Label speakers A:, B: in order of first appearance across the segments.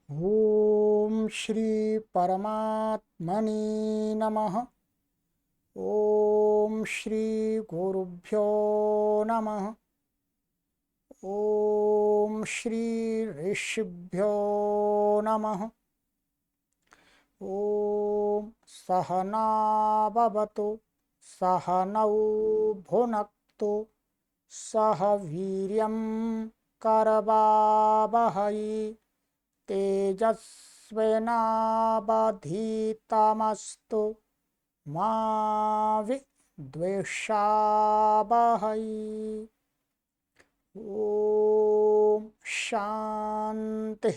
A: ओम श्री परमात्मने नमः। ओम श्री गुरुभ्यो नमः। ओम श्री ऋषिभ्यो नमः। ओम सहना भवतु सहनौ भुनक्तु सह वीर्यं करवावहै तेजस्विनावधीतमस्तु मा विद्विषावहै। ओम शांति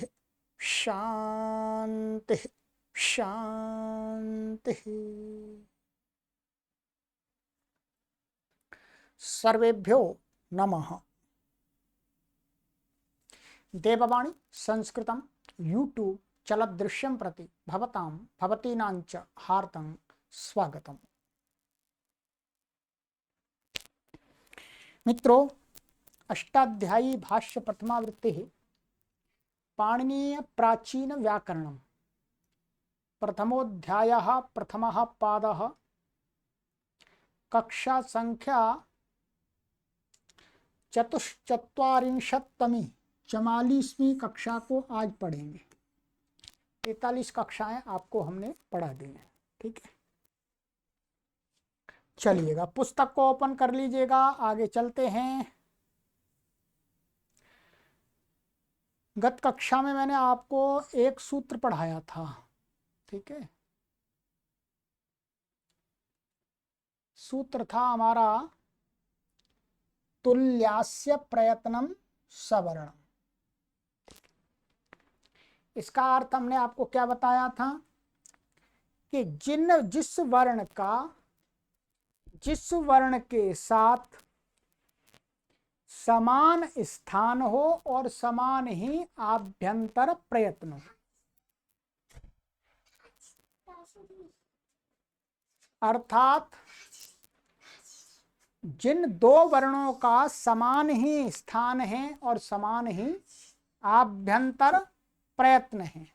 A: शांति शांति। सर्वेभ्यो नमः। देववाणी संस्कृतं यूट्यूब चलदृश्यं प्रति भवतां भवतीनांच हार्दं स्वागतम्। मित्रों, अष्टाध्यायी भाष्य प्रथमावृत्ति पाणिनीय प्राचीन व्याकरणं प्रथमोध्यायः प्रथमः पादः कक्षा संख्या चतुश्चत्वारिंशत्तमी 44वीं कक्षा को आज पढ़ेंगे। 43 कक्षाएं आपको हमने पढ़ा दी हैं। ठीक है, चलिएगा पुस्तक को ओपन कर लीजिएगा, आगे चलते हैं। गत कक्षा में मैंने आपको एक सूत्र पढ़ाया था। ठीक है, सूत्र था हमारा तुल्यास्य प्रयत्नम सवर्णम। इसका अर्थ हमने आपको क्या बताया था कि जिस वर्ण के साथ समान स्थान हो और समान ही आभ्यंतर प्रयत्न हो, अर्थात जिन दो वर्णों का समान ही स्थान है और समान ही आभ्यंतर प्रयत्न है,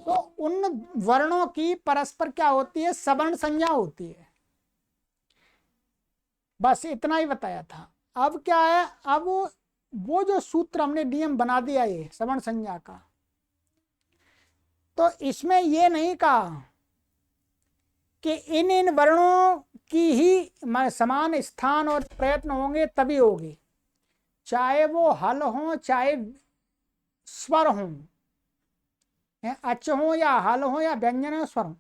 A: तो उन वर्णों की परस्पर क्या होती है, सवर्ण संज्ञा होती है। बस इतना ही बताया था। अब क्या है, अब वो जो सूत्र हमने नियम बना दिया ये सवर्ण संज्ञा का, तो इसमें ये नहीं कहा कि इन इन वर्णों की ही समान स्थान और प्रयत्न होंगे तभी होगी, चाहे वो हल हो चाहे स्वर हो, अच हो या हल हो या व्यंजन हो स्वर हो,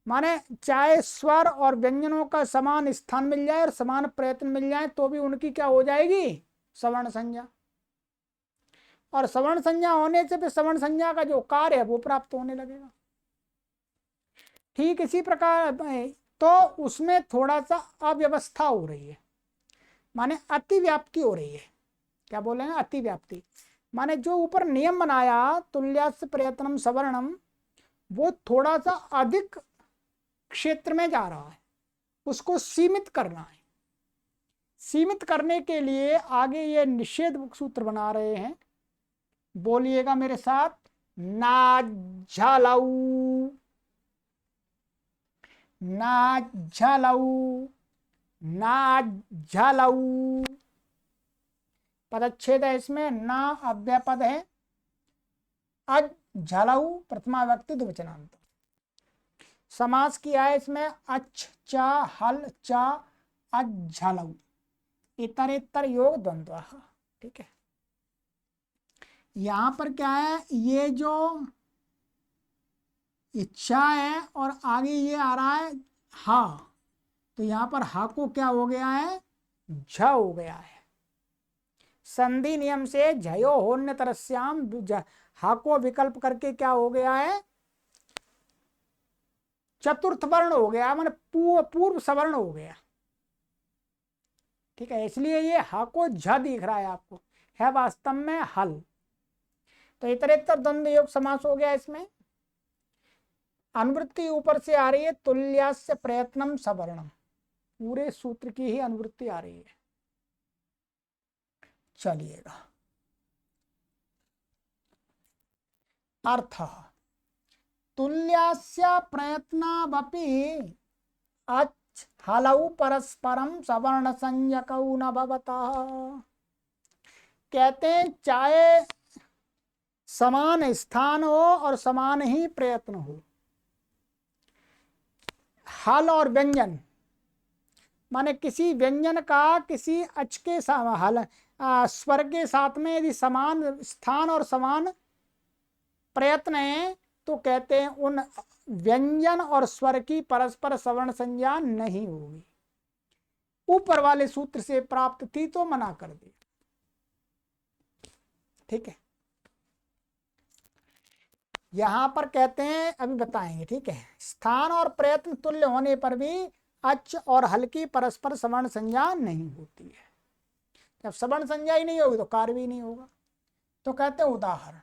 A: माने चाहे स्वर और व्यंजनों का समान स्थान मिल जाए और समान प्रयत्न मिल जाए तो भी उनकी क्या हो जाएगी, सवर्ण संज्ञा। और सवर्ण संज्ञा होने से फिर सवर्ण संज्ञा का जो कार्य है वो प्राप्त होने लगेगा। ठीक इसी प्रकार तो उसमें थोड़ा सा अव्यवस्था हो रही है, माने अतिव्याप्ति हो रही है। क्या बोले हैं, अतिव्याप्ति। माने जो ऊपर नियम बनाया तुल्यास्य प्रयत्नम सवर्णम, वो थोड़ा सा अधिक क्षेत्र में जा रहा है, उसको सीमित करना है। सीमित करने के लिए आगे ये निषेध सूत्र बना रहे हैं। बोलिएगा मेरे साथ, ना झलऊ ना झलऊ ना झलऊ। पदच्छेद है इसमें, ना अव्यय है, अज झलऊ प्रथमा व्यक्ति द्विवचनांत। समास किया है इसमें अच चा हल चा अझलऊ, इतरेतर योग द्वंद्व। ठीक है, यहां पर क्या है, ये जो इच्छा है और आगे ये आ रहा है हा, तो यहां पर हा को क्या हो गया है, झ हो गया है। संधि नियम से झयो होन्य तरस्याम, हा को विकल्प करके क्या हो गया है, चतुर्थ वर्ण हो गया, माने पूर्व सवर्ण हो गया। ठीक है, इसलिए ये हा को झ दिख रहा है आपको, है वास्तव में हल। तो इतरेतर द्वंद्व योग समास हो गया। इसमें अनुवृत्ति ऊपर से आ रही है, तुल्यास्य प्रयत्नम सवर्णम, पूरे सूत्र की ही अनुवृत्ति आ रही है। चलिएगा। अर्थ तुल्यस्य प्रयत्नावपि अच् हलौ परस्परम सवर्ण संज्ञकौ न भवतः। कहते हैं चाहे समान स्थान हो और समान ही प्रयत्न हो, हल और व्यंजन माने किसी व्यंजन का किसी अच के हल स्वर के साथ में यदि समान स्थान और समान प्रयत्न है तो कहते हैं उन व्यंजन और स्वर की परस्पर सवर्ण संज्ञा नहीं होगी। ऊपर वाले सूत्र से प्राप्त थी तो मना कर दी। ठीक है, यहां पर कहते हैं अभी बताएंगे। ठीक है, स्थान और प्रयत्न तुल्य होने पर भी अच और हल की परस्पर सवर्ण संज्ञा नहीं होती है। जब सवर्ण संज्ञा ही नहीं होगी तो कार्य भी नहीं होगा। तो कहते हैं उदाहरण,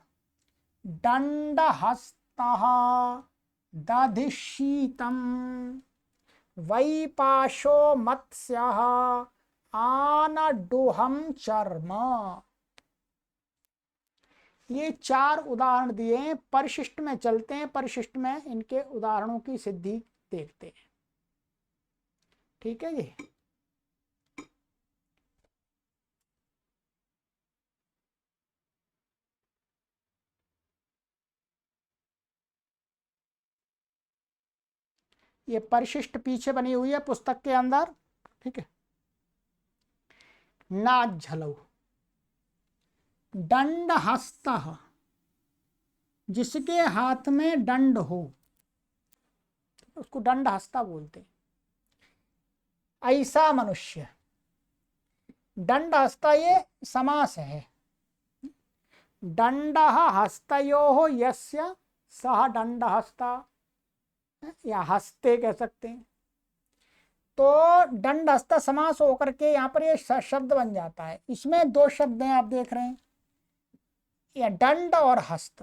A: दंड हस्तः दधिशीतम वैपाशो मत्स्यः आनडुहम चर्म। ये 4 उदाहरण दिए हैं। परिशिष्ट में चलते हैं, परिशिष्ट में इनके उदाहरणों की सिद्धि देखते हैं। ठीक है जी। ये परिशिष्ट पीछे बनी हुई है पुस्तक के अंदर। ठीक है, नाच झलऊ दंड हस्त, जिसके हाथ में दंड हो उसको दंड हस्ता बोलते। ऐसा मनुष्य, दंड हस्ता ये समास है। दंड हस्तयो यस्य सह दंड हस्ता, या हस्ते कह सकते हैं। तो दंड हस्ता समास होकर के यहाँ पर ये शब्द बन जाता है। इसमें 2 शब्द हैं, आप देख रहे हैं, या दंड और हस्त।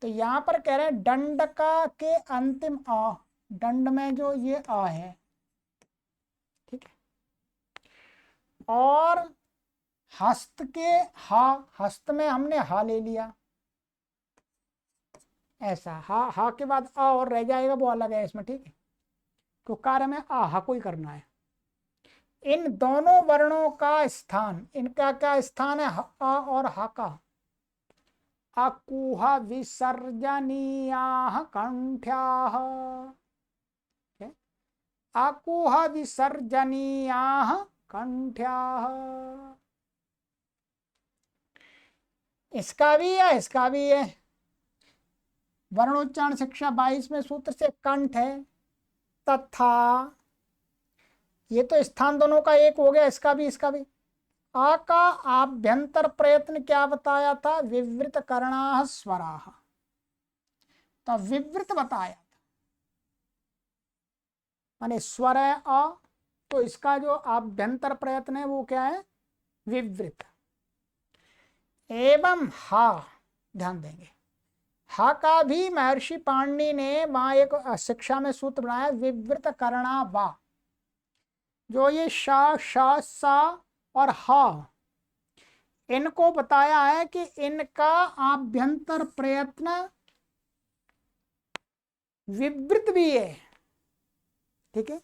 A: तो यहाँ पर कह रहे हैं दंड का के अंतिम आ, दंड में जो ये आ है, ठीक है, और हस्त के हा, हस्त में हमने हा ले लिया, ऐसा हा, हा के बाद आ और रह जाएगा, वो अलग है इसमें। ठीक है, तो कार्य में आ हा को ही करना है। इन दोनों वर्णों का स्थान, इनका क्या स्थान है, आ और हा का। अकुह विसर्जनीयाः कंठ्याः, अकुह विसर्जनीयाः कंठ्याः। इसका भी है, इसका भी है। वर्णोच्चारण शिक्षा 22 में सूत्र से कंठ है। तथा ये तो स्थान दोनों का एक हो गया, इसका भी, इसका भी। आ का आभ्यंतर प्रयत्न क्या बताया था, विवृत कर्णाः स्वराः, तो विवृत बताया था, माने स्वर है आ, तो इसका जो आभ्यंतर प्रयत्न है वो क्या है, विवृत। एवं हा, ध्यान देंगे, हा का भी महर्षि पाणिनि ने वहां एक शिक्षा में सूत्र बनाया, विवृत कर्णा वा। जो ये शा, शा, सा और हा, इनको बताया है कि इनका आभ्यंतर प्रयत्न विवृत भी है। ठीक है,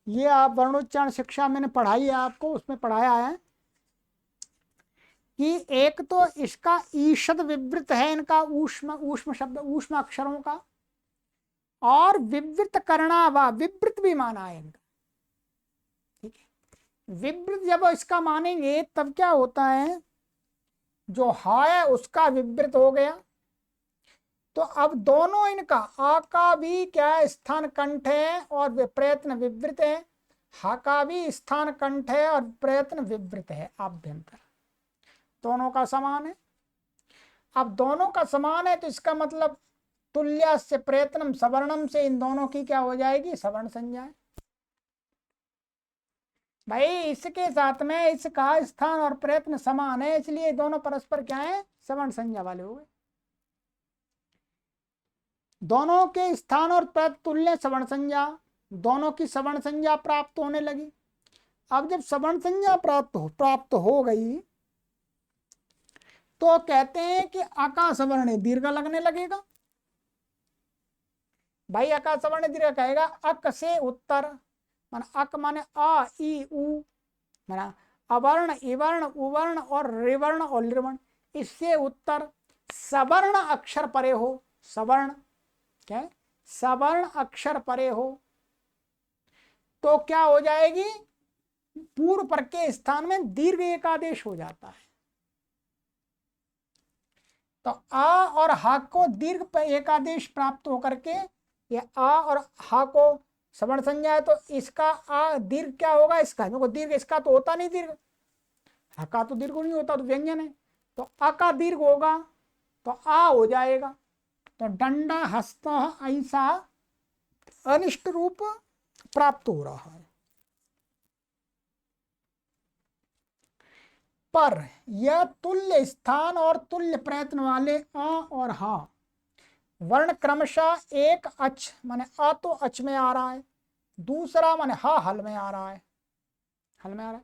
A: ये आप वर्णोच्चारण शिक्षा मैंने पढ़ाई है आपको, उसमें पढ़ाया है कि एक तो इसका ईषद विवृत है, इनका ऊष्म, ऊष्म शब्द, ऊष्म अक्षरों का, और विवृत करना वा, विवृत भी माना है इनका। ठीक है, विवृत जब इसका मानेंगे तब क्या होता है, जो हा है उसका विवृत हो गया। तो अब दोनों इनका, आ का भी क्या स्थान कंठ है और प्रयत्न विवृत है, हा का भी स्थान कंठ है और प्रयत्न विवृत है, आभ्यंतर दोनों का समान है। अब दोनों का समान है तो इसका मतलब तुल्य से प्रयत्नम सवर्णम से इन दोनों की क्या हो जाएगी, सवर्ण संज्ञा। भाई इसके साथ में इसका स्थान और प्रयत्न समान है, इसलिए दोनों परस्पर क्या है, सवर्ण संज्ञा वाले हो गए। दोनों के स्थान और प्रयत्न तुल्य सवर्ण संज्ञा, दोनों की सवर्ण संज्ञा प्राप्त होने लगी। अब जब सवर्ण संज्ञा प्राप्त हो गई तो कहते हैं कि अका सवर्ण दीर्घ लगने लगेगा। भाई अका सवर्ण दीर्घ कहेगा अक से उत्तर, माना अक माने आ ई उ, माना अवर्ण इवर्ण उवर्ण और रिवर्ण और निर्वर्ण, इससे उत्तर सवर्ण अक्षर परे हो, सवर्ण क्या है, सवर्ण अक्षर परे हो, तो क्या हो जाएगी, पूर्व पर के स्थान में दीर्घ एकादेश हो जाता है। तो आ और हा को दीर्घ एकादेश प्राप्त होकर के, ये आ और हा को सवर्ण संज्ञा है तो इसका आ दीर्घ क्या होगा, इसका देखो दीर्घ, इसका तो होता नहीं दीर्घ, हा का तो दीर्घ नहीं होता, तो व्यंजन है, तो आ का दीर्घ होगा तो आ हो जाएगा। तो डंडा हस्त ऐसा अनिष्ट रूप प्राप्त हो रहा है। पर यह तुल्य स्थान और तुल्य प्रयत्न वाले अ और हा वर्ण क्रमशः एक अच माने अ तो अच में आ रहा है, दूसरा माने हा हल में आ रहा है, हल में आ रहा है,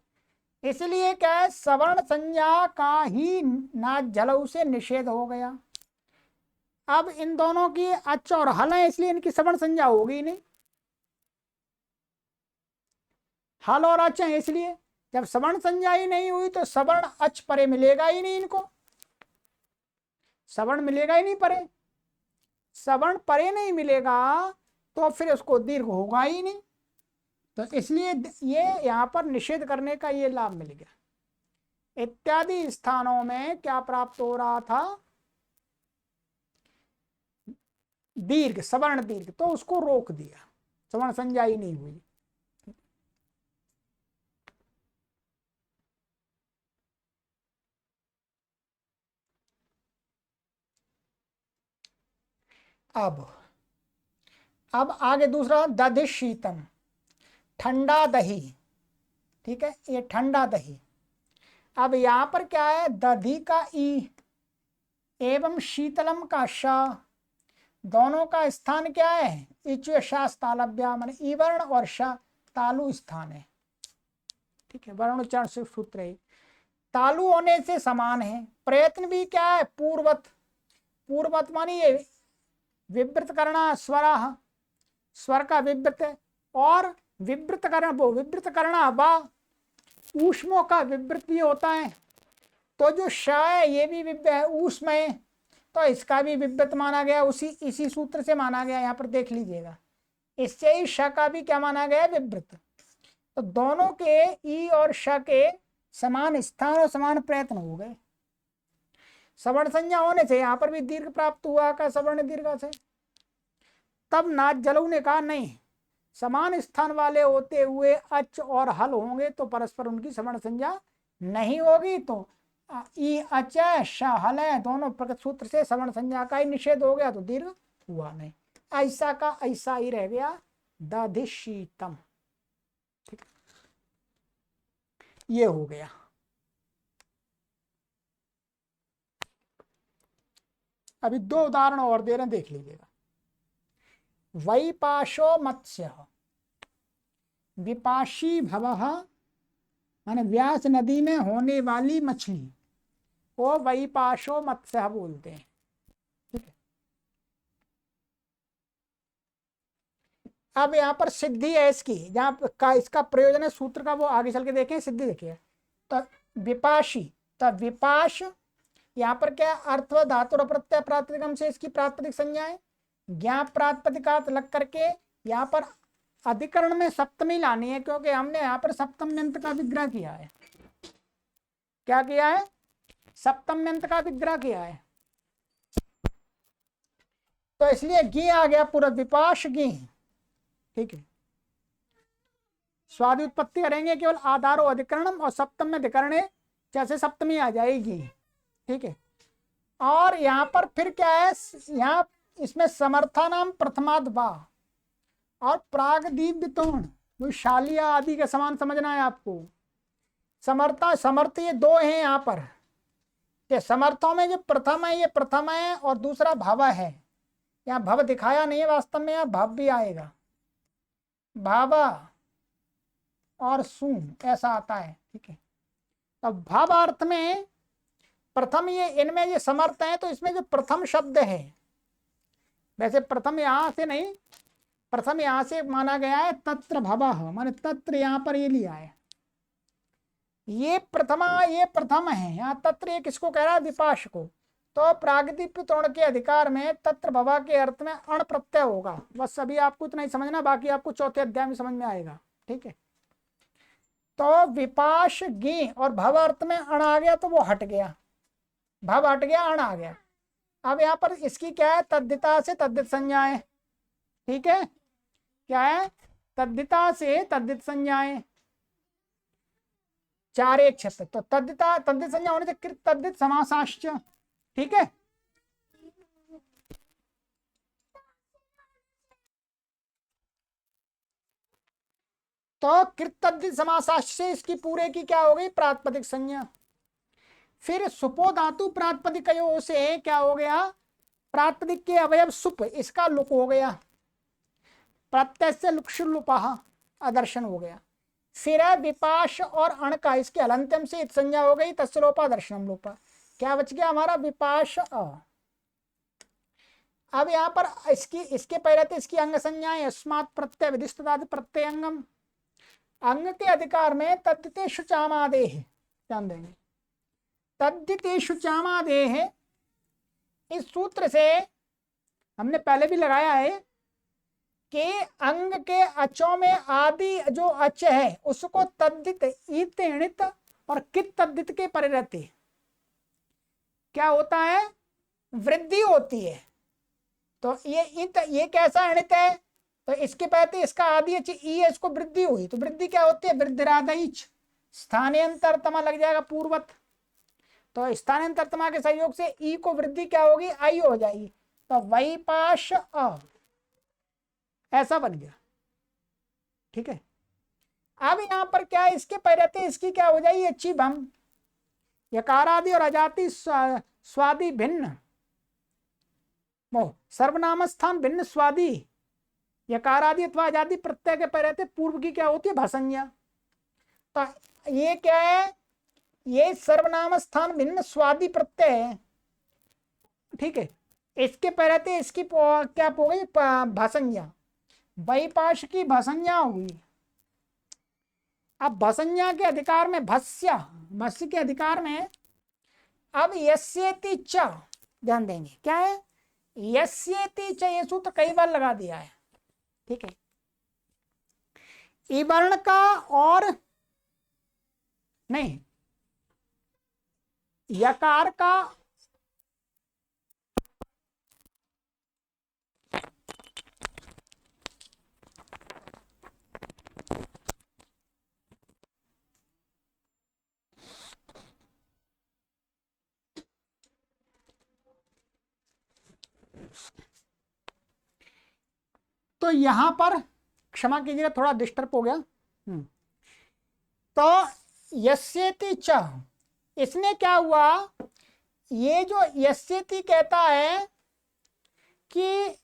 A: इसलिए क्या है, सवर्ण संज्ञा का ही नाच जलऊ से निषेध हो गया। अब इन दोनों की अच और हल है, इसलिए इनकी सवर्ण संज्ञा होगी नहीं, हल और अच है, इसलिए जब सवर्ण संज्ञा ही नहीं हुई तो सवर्ण अच परे मिलेगा ही नहीं, इनको सवर्ण मिलेगा ही नहीं परे, सवर्ण परे नहीं मिलेगा तो फिर उसको दीर्घ होगा ही नहीं, तो इसलिए ये यहां पर निषेध करने का ये लाभ मिल गया। इत्यादि स्थानों में क्या प्राप्त हो रहा था, दीर्घ, सवर्ण दीर्घ, तो उसको रोक दिया, सवर्ण संज्ञा ही नहीं हुई। अब आगे दूसरा दधि शीतम, ठंडा दही, ठीक है, ये ठंडा दही। अब यहां पर क्या है, दधि का ई एवं शीतलम का श, दोनों का स्थान क्या है, इच्व शास तालव्या, माने ई वर्ण और श तालु स्थान है, ठीक है, वर्णोच्चारण से सूत्र है, तालु होने से समान है। प्रयत्न भी क्या है, पूर्वत, पूर्वत मानी ये विवृत करना, स्वरा, स्वर का विवृत, और विवृत करना, वो विवृत करना वा ऊष्मों का विवृत भी होता है, तो जो श है ये भी विव्य है ऊष्म है, तो इसका भी विवृत माना गया, इसी सूत्र से माना गया, यहाँ पर देख लीजिएगा, इससे ही श का भी क्या माना गया, विवृत। तो दोनों के ई और श के समान स्थान और समान प्रयत्न हो गए, सवर्ण संज्ञा होने से यहाँ पर भी दीर्घ प्राप्त हुआ का सवर्ण दीर्घ से। तब नाथ जलऊ ने कहा नहीं, समान स्थान वाले होते हुए अच और हल होंगे तो परस्पर उनकी सवर्ण संज्ञा नहीं होगी, तो ई अच श हल है, दोनों प्रकृत सूत्र से सवर्ण संज्ञा का ही निषेध हो गया, तो दीर्घ हुआ नहीं, ऐसा का ऐसा ही रह गया, दधिशीतम, ठीक, ये हो गया। अभी दो उदाहरण और दे रहे हैं, देख लीजिएगा। वैपाशो मत्स्य, विपाशी भवः माने व्यास नदी में होने वाली मछली को वैपाशो मत्स्य बोलते हैं, ठीक है। अब यहाँ पर सिद्धि है इसकी, जहाँ का इसका प्रयोजन है सूत्र का, वो आगे चल के देखें, सिद्धि देखिए। तो विपाशी, तो विपाश यहाँ पर क्या, अर्थ व धातु और प्रत्यय प्रातिपदिकम से इसकी प्रातिपदिक संज्ञा है, ज्ञाप प्रातिपदिकात लग करके यहाँ पर अधिकरण में सप्तमी लानी है, क्योंकि हमने यहाँ पर सप्तम्यंत का विग्रह किया है, क्या किया है, सप्तम्यंत का विग्रह किया है, तो इसलिए गी आ गया पूरा, विपाश गी, ठीक है। स्वादि उत्पत्ति करेंगे केवल आधारो अधिकरणम और सप्तम में अधिकरण है, जैसे सप्तमी आ जाएगी, ठीक है। और यहाँ पर फिर क्या है, यहाँ इसमें समर्था नाम प्रथमाद बा और प्राग दीप तोण, वो शालिया आदि के समान समझना है आपको। समर्था समर्थ ये दो हैं यहाँ पर, के समर्थों में जो प्रथम है ये प्रथम है और दूसरा भव है, यहाँ भव दिखाया नहीं है वास्तव में, यहाँ भव भी आएगा, भावा और सु ऐसा आता है। ठीक है, अब भावार्थ में प्रथम ये इनमें ये समर्थ है, तो इसमें जो प्रथम शब्द है, वैसे प्रथम यहां से नहीं, प्रथम यहां से माना गया है तत्र भवः, माने तत्र यहां पर ये लिया है, ये प्रथमा, ये प्रथम है। यहाँ तत्र ये किसको कह रहा है? विपाश को। तो प्रागतिक तोड़ के अधिकार में तत्र भवा के अर्थ में अण प्रत्यय होगा। बस अभी आपको इतना ही समझना, बाकी आपको चौथे अध्याय में समझ में आएगा। ठीक है, तो विपाश गी और भव अर्थ में अण आ गया तो वो हट गया, भव हट गया, अण आ गया। अब यहाँ पर इसकी क्या है? तद्धिता से तद्धित संज्ञाएं। ठीक है, क्या है? तद्धिता से तद्धित संज्ञाएं, चार एक छत्र, तो तद्धिता तद्धित संज्ञा होने से कृत तद्धित समासाश्च। ठीक है, तो कृत तद्धित समासाश्च से इसकी पूरे की क्या हो गई? प्रातिपदिक संज्ञा। फिर सुपो धातु प्रातिपदिक से क्या हो गया? प्रातिपदिक के अवयव सुप, इसका लुक हो गया, प्रत्यय से लुक्षुलुपः आदर्शन हो गया। फिर विपाश और अण का, इसके हलंत्यम से इत संज्ञा हो गई, तस्लोपा दर्शनम लोपा। क्या बच गया हमारा? विपाश अ। अब यहाँ पर इसके पहले तो इसकी अंग संज्ञाएं अस्मात् प्रत्यय विधिष्टतादि प्रत्यय अंगम, अंग के अधिकार में तद्धितेषु चामादेः, ध्यान देंगे, तद्धितेषु चामादेः। इस सूत्र से हमने पहले भी लगाया है कि अंग के अचों में आदि जो अच है उसको तद्धित, ईत इणित और कित तद्धित के परे रहते क्या होता है? वृद्धि होती है। तो ये इत, ये कैसा इणित है? तो इसके पहले इसका आदि अच ई है, इसको वृद्धि हुई, तो वृद्धि क्या होती है? वृद्धिरादैच, स्थानांतरतमा लग जाएगा पूर्वत, तो स्थानांतरतमा के सहयोग से ई को वृद्धि क्या होगी? आई हो जाएगी, तो वैपाश अ, ऐसा बन गया। ठीक है, अब यहां पर क्या है? इसके पहले इसकी क्या हो जाएगी? अच्छी भम, यकारादि और अजाति स्वादि भिन्न, सर्वनाम स्थान भिन्न स्वादि, यकारादि अथवा अजाति प्रत्यय के पहले पूर्व की क्या होती है? भसंज्ञा। तो ये क्या है? ये सर्वनाम स्थान भिन्न स्वादि प्रत्यय है। ठीक है, इसके पहले इसकी क्या हो गई? भसंज्ञा, वैपाश की भसंज्ञा हुई। अब भसंज्ञा के अधिकार में भस्य, भस्य के अधिकार में अब यस्येति च, ध्यान देंगे क्या है? यस्येति च, ये सूत्र कई बार लगा दिया है। ठीक है, ई वर्ण का और नहीं, यकार का तो यहां पर क्षमा कीजिएगा, थोड़ा डिस्टर्ब हो गया। तो यस्येति च, इसने क्या हुआ? ये जो यस्येति कहता है कि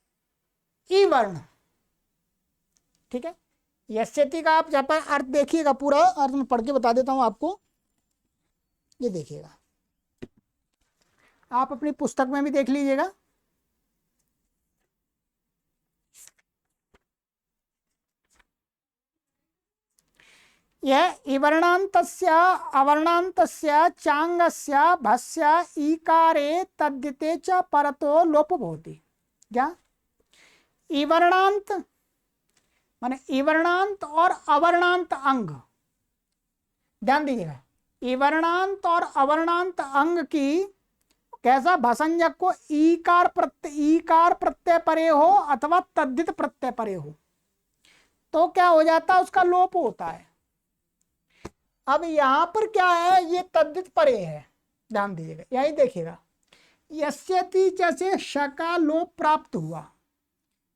A: ई वर्ण, ठीक है, यस्येति का आप जहां पर अर्थ देखिएगा, पूरा अर्थ में पढ़ के बता देता हूं आपको। ये देखिएगा, आप अपनी पुस्तक में भी देख लीजिएगा। यह इवर्णान्तस्य अवर्णान्तस्य चांगस्य भस्य ईकारे तद्धिते च परतो लोप भवति। क्या? इवर्णांत माने इवर्णांत और अवर्णांत अंग, ध्यान दीजिएगा, इवर्णांत और अवर्णांत अंग की कैसा? भसंज्ञक को ईकार प्रत्यय परे हो अथवा तद्धित प्रत्यय परे हो तो क्या हो जाता है? उसका लोप होता है। अब यहां पर क्या है? ये तद्धित परे है, ध्यान दीजिएगा, यही देखिएगा, यस्यति से शका लोप प्राप्त हुआ।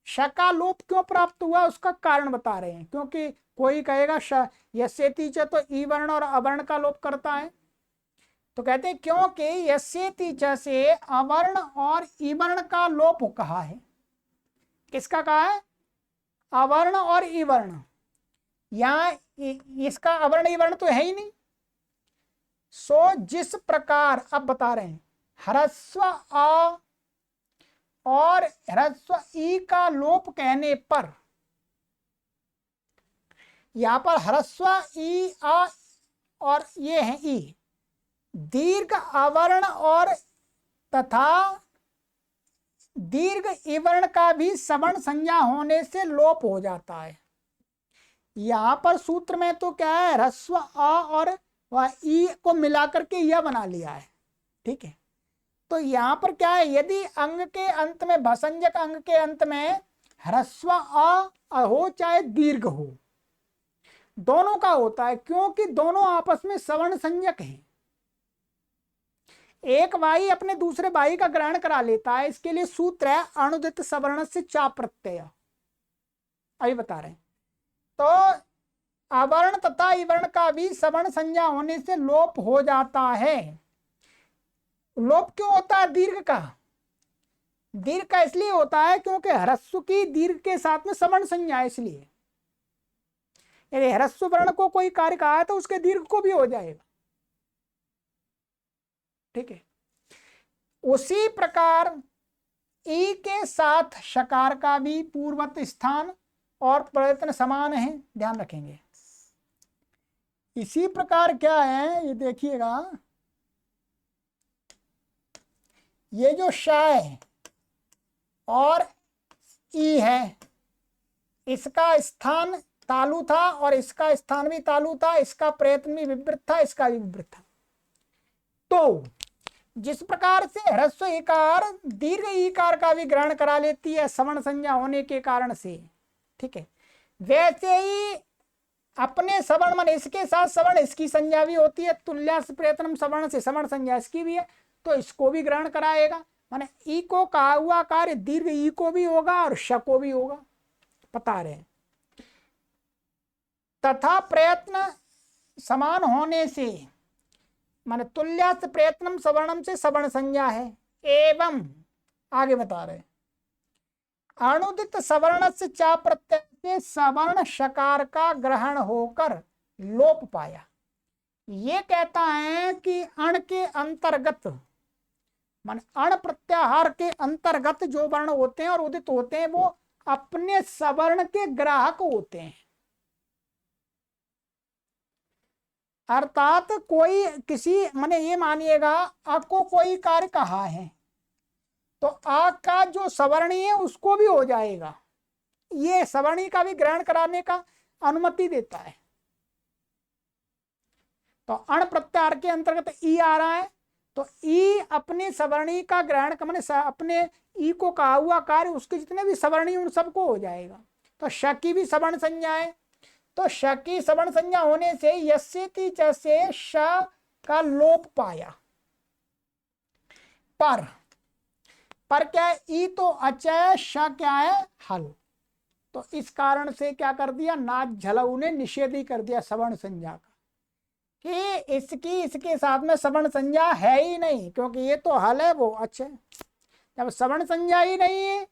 A: शका लोप क्यों प्राप्त हुआ उसका कारण बता रहे हैं, क्योंकि कोई कहेगा यस्यति च तो ई वर्ण और अवर्ण का लोप करता है, तो कहते हैं क्योंकि यस्यति च से अवर्ण और ई वर्ण का लोप कहा है। किसका कहा है? अवर्ण और ई वर्ण। यहाँ इसका अवर्ण ईवर्ण तो है ही नहीं। सो जिस प्रकार अब बता रहे हैं ह्रस्व अ और ह्रस्व ई का लोप कहने पर, यहां पर ह्रस्व ई अ और ये है ई, दीर्घ अवर्ण और तथा दीर्घ ईवर्ण का भी सवर्ण संज्ञा होने से लोप हो जाता है। यहां पर सूत्र में तो क्या है, ह्रस्व अ और ई को मिलाकर के यह बना लिया है, ठीक है। तो यहां पर क्या है, यदि अंग के अंत में, भसंजक अंग के अंत में ह्रस्व अ हो चाहे दीर्घ हो, दोनों का होता है, क्योंकि दोनों आपस में सवर्ण संज्ञक हैं। एक वाई अपने दूसरे वाई का ग्रहण करा लेता है, इसके लिए सूत्र है अणुदित सवर्ण से चा प्रत्यय। अभी बता रहे हैं। तो अवर्ण तथा ईवर्ण का भी सवर्ण संज्ञा होने से लोप हो जाता है। लोप क्यों होता है दीर्घ का? दीर्घ का इसलिए होता है क्योंकि ह्रस्व की दीर्घ के साथ में सवर्ण संज्ञा है, इसलिए यदि ह्रस्व वर्ण को कोई कार्य कहा है तो उसके दीर्घ को भी हो जाएगा, ठीक है। उसी प्रकार ई के साथ शकार का भी पूर्वत स्थान और प्रयत्न समान है, ध्यान रखेंगे। इसी प्रकार क्या है, ये देखिएगा, ये जो श है और ई है, इसका स्थान तालु था और इसका स्थान भी तालु था, इसका प्रयत्न भी विवृत था, इसका भी विवृत था। तो जिस प्रकार से ह्रस्व इकार दीर्घ ईकार का भी ग्रहण करा लेती है सवर्ण संज्ञा होने के कारण से, ठीक है, वैसे ही अपने सवर्ण मन इसके साथ सवर्ण इसकी संज्ञा भी होती है, तुल्यास प्रयत्नम सवर्ण से सवर्ण संज्ञा इसकी भी है, तो इसको भी ग्रहण कराएगा। माने ई को कहा हुआ कार्य दीर्घ ई को भी होगा और श को भी होगा, बता रहे हैं। तथा प्रयत्न समान होने से, माने तुल्यास प्रयत्नम सवर्णम से सवर्ण संज्ञा है। एवं आगे बता रहे, अणुदित सवर्ण से चा प्रत्यय से सवर्ण शकार का ग्रहण होकर लोप पाया। ये कहता है कि अण के अंतर्गत, माने अण प्रत्याहार के अंतर्गत जो वर्ण होते हैं और उदित होते हैं वो अपने सवर्ण के ग्राहक होते हैं। अर्थात कोई किसी, माने ये मानिएगा अ को कोई कार्य कहा है तो आ का जो सवर्णी है उसको भी हो जाएगा, ये सवर्णी का भी ग्रहण कराने का अनुमति देता है। तो अण प्रत्याहार के अंतर्गत ई आ रहा है, तो ई अपने सवर्णी का ग्रहण, माने अपने ई को कहा हुआ कार्य उसके जितने भी सवर्णी उन सबको हो जाएगा। तो श की भी सवर्ण संज्ञा है, तो श की सवर्ण संज्ञा होने से यस्यति च से श का लोप पाया। पर क्या है, ई तो अचय, श क्या है हल। तो इस कारण से क्या कर दिया, नाथ झलऊ ने निषेध ही कर दिया सवर्ण संज्ञा का, कि इसकी इसके साथ में सवर्ण संज्ञा है ही नहीं, क्योंकि ये तो हल है वो अचय। जब सवर्ण संज्ञा ही नहीं है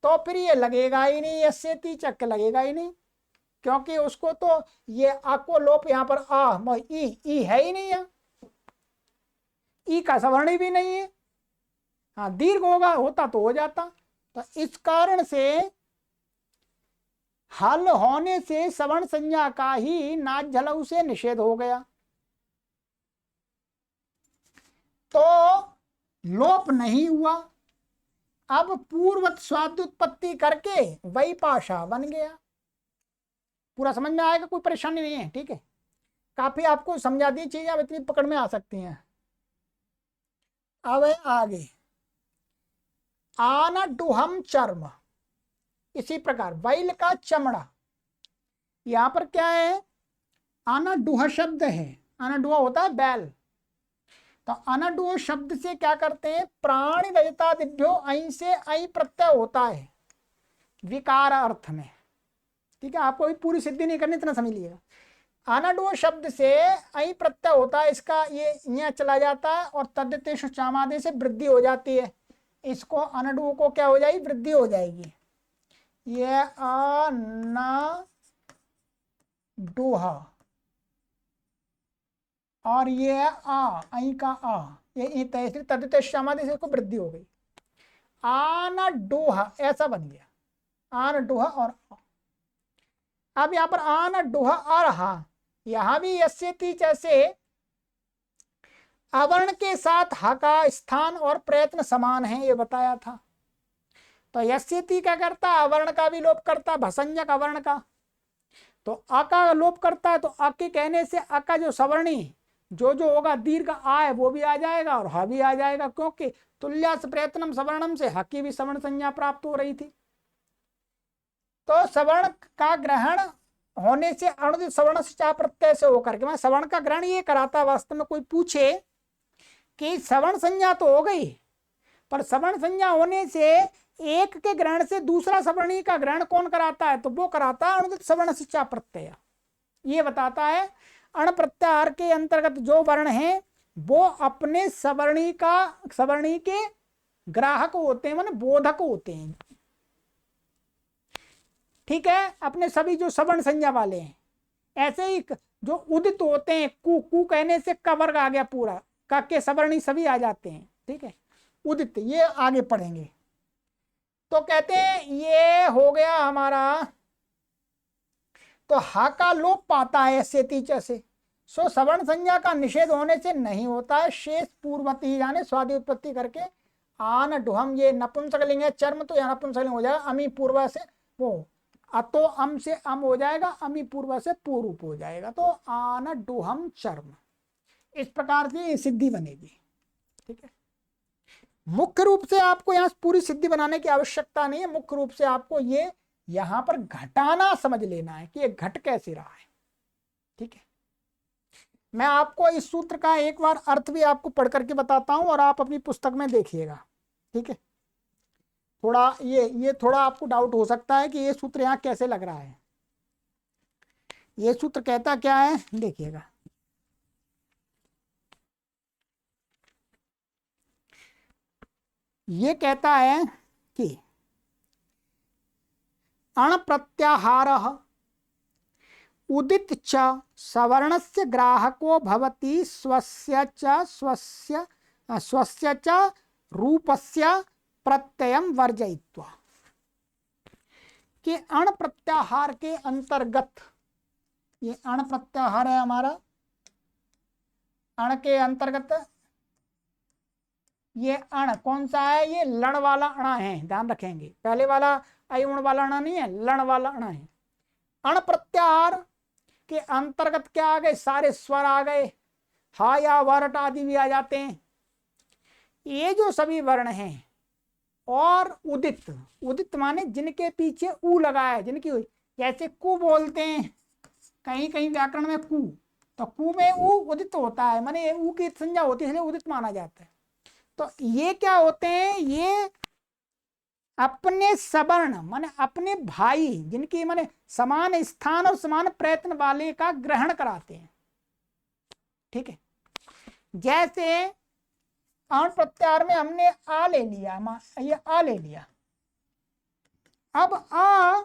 A: तो फिर ये लगेगा ही नहीं, यस्यति चक लगेगा ही नहीं, क्योंकि उसको तो ये आ को लोप यहाँ पर आ ई है ही नहीं है, ई का सवर्ण भी नहीं है। हाँ दीर्घ होगा, होता तो हो जाता। तो इस कारण से हल होने से सवर्ण संज्ञा का ही नाच झलऊ से निषेध हो गया, तो लोप नहीं हुआ। अब पूर्वत स्वाद्युत्पत्ति करके वही पाशा बन गया। पूरा समझ में आएगा, कोई परेशानी नहीं है, ठीक है। काफी आपको समझा दी चीजें, अब इतनी पकड़ में आ सकती हैं। अब आगे आनडुहम चर्म, इसी प्रकार बैल का चमड़ा, यहां पर क्या है, अनडुह शब्द है, अनडुह होता है बैल। तो अनडुह शब्द से क्या करते हैं, प्राणी रजता दिभ्यो ऐ से ऐ प्रत्यय होता है विकार अर्थ में, ठीक है। आपको भी पूरी सिद्धि नहीं करनी, इतना समझ लीजिएगा। अनडुह शब्द से ऐ प्रत्यय होता है, इसका ये यहाँ चला जाता है और तद्देशु चामादे से वृद्धि हो जाती है, इसको अनडुह को क्या हो जाएगी, वृद्धि हो जाएगी। ये डोहा, और ये है आ, आई का आ, ये तैसरी तदित समाधि से को वृद्धि हो गई, आना डोहा ऐसा बन गया, आन डोहा और आ। अब यहां पर आना डोहा आ रहा, यहां भी यस्य ती जैसे अवर्ण के साथ हा का स्थान और प्रयत्न समान है, ये बताया था। तो यस्य ती क्या करता, अवर्ण का भी लोप करता, भसंजक अवर्ण का। तो अ का लोप करता है, तो अ के कहने से अ का जो सवर्णी जो होगा दीर्घ आ है वो भी आ जाएगा और ह भी आ जाएगा, क्योंकि तुल्यास प्रयत्नम सवर्णम से ह की भी सवर्ण संज्ञा प्राप्त हो रही थी। तो सवर्ण का ग्रहण होने से अनुदित सवर्ण से चा प्रत्यय से होकर के, मैं सवर्ण का ग्रहण ये कराता, वास्तव में कोई पूछे कि सवर्ण संज्ञा तो हो गई, पर सवर्ण संज्ञा होने से एक के ग्रहण से दूसरा सवर्णी का ग्रहण कौन कराता है, तो वो कराता है अनुदित सवर्ण से चा प्रत्यय। ये बताता है अण प्रत्याहार के अंतर्गत जो वर्ण है वो अपने सवर्णी के ग्राहक होते हैं, माने बोधक होते हैं। ठीक है, अपने सभी जो सवर्ण संज्ञा वाले हैं। ऐसे ही जो उदित होते हैं, कु कहने से क वर्ग आ गया पूरा, का के सवर्णी सभी आ जाते हैं। ठीक है, उदित ये आगे पढ़ेंगे। तो कहते हैं ये हो गया हमारा, तो हा का लोप पाता है ऐसे तीचा से, सो सवर्ण संज्ञा का निषेध होने से नहीं होता है, शेष पूर्वती यानी स्वादि उत्पत्ति करके आन डुहम, ये नपुंसकलिंग है, चर्म तो यहाँ नपुंसकलिंग हो जाएगा, अमी पूर्वा से वो अतो अम से अम हो जाएगा, अमी पूर्वा से पूर्व हो जाएगा, तो आन डुहम चर्म, इस प्रकार से सिद्धि बनेगी। ठीक है, मुख्य रूप से आपको यहाँ पूरी सिद्धि बनाने की आवश्यकता नहीं है, मुख्य रूप से आपको ये यहां पर घटाना समझ लेना है कि ये घट कैसे रहा है। ठीक है, मैं आपको इस सूत्र का एक बार अर्थ भी आपको पढ़ करके बताता हूं और आप अपनी पुस्तक में देखिएगा। ठीक है, थोड़ा ये थोड़ा आपको डाउट हो सकता है कि ये सूत्र यहां कैसे लग रहा है। ये सूत्र कहता क्या है, देखिएगा। ये कहता है कि अण प्रत्याहार उदित च सवर्णस्य ग्राहको भवति स्वस्य च रूपस्य प्रत्ययम वर्जयित्वा, कि अण प्रत्याहार के अंतर्गत, ये अण प्रत्याहार है हमारा, अण के अंतर्गत ये अण कौन सा है, ये लण वाला अणा है, ध्यान रखेंगे, पहले वाला अयुण वाला अणा नहीं है, लण वाला अणा है। अण प्रत्याहार के अंतर्गत क्या आ गए, सारे स्वर आ गए, हा या वरट आदि भी आ जाते हैं। ये जो सभी वर्ण हैं और उदित, उदित माने जिनके पीछे ऊ लगा है, जिनकी, जैसे कु बोलते हैं कहीं कहीं व्याकरण में कु, तो कु में ऊ उदित होता है, माने ऊ की संज्ञा होती है, इसलिए उदित माना जाता है। तो ये क्या होते हैं, ये अपने सवर्ण माने अपने भाई, जिनकी माने समान स्थान और समान प्रयत्न वाले का ग्रहण कराते हैं। ठीक है, जैसे अण प्रत्याहार में हमने आ ले लिया, ये आ ले लिया, अब आ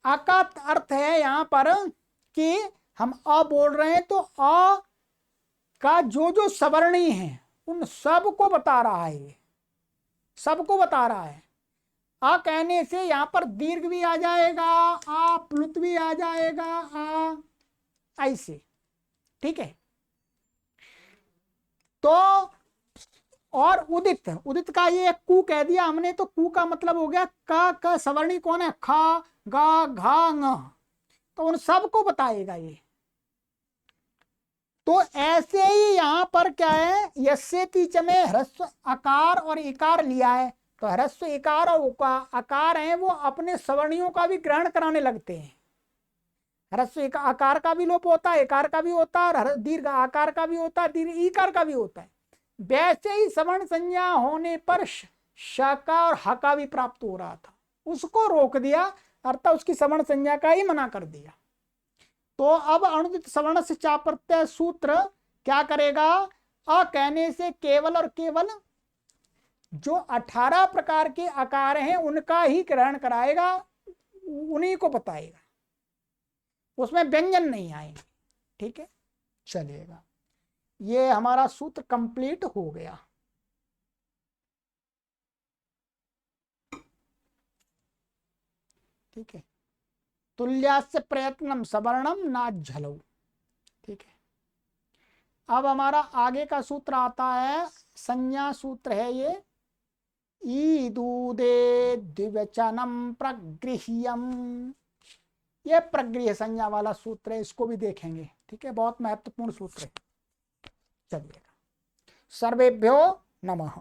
A: का अर्थ है यहां पर कि हम अ बोल रहे हैं, तो अ का जो सवर्णी है उन सबको बता रहा है, ये सबको बता रहा है। आ कहने से यहां पर दीर्घ भी आ जाएगा, आ प्लुत भी आ जाएगा, आ ऐसे। ठीक है, तो और उदित, उदित का ये कु कह दिया हमने, तो कु का मतलब हो गया का सवर्णी कौन है, खा गा घा ng, तो उन सबको बताएगा ये। तो ऐसे ही यहां पर क्या है, यस्य तीच में ह्रस्व आकार और इकार लिया है, तो ह्रस्व इकार और आकार है वो अपने सवर्णियों का भी ग्रहण कराने लगते हैं। ह्रस्व आकार का भी लोप होता है, इकार का भी होता है, और दीर्घ आकार का भी होता है, दीर्घ ईकार का भी होता है। वैसे ही सवर्ण संज्ञा होने पर श का और ह का भी प्राप्त हो रहा था, उसको रोक दिया, अर्थात उसकी सवर्ण संज्ञा का ही मना कर दिया। तो अब अनुदित सवर्ण से चा प्रत्यय सूत्र क्या करेगा, अ कहने से केवल और केवल जो 18 प्रकार के आकार हैं उनका ही ग्रहण कराएगा, उन्हीं को बताएगा। उसमें व्यंजन नहीं आएंगे। ठीक है, चलिएगा, ये हमारा सूत्र कंप्लीट हो गया। ठीक है, तुल्यास्य प्रयत्नम सवर्णम ना झलऊ। ठीक है, अब हमारा आगे का सूत्र आता है, संज्ञा सूत्र है ये, ईदूदे द्विवचनम प्रगृह्यम। ये प्रगृह्य संज्ञा वाला सूत्र है, इसको भी देखेंगे। ठीक है, बहुत महत्वपूर्ण सूत्र है। चलिएगा, सर्वेभ्यो नमः।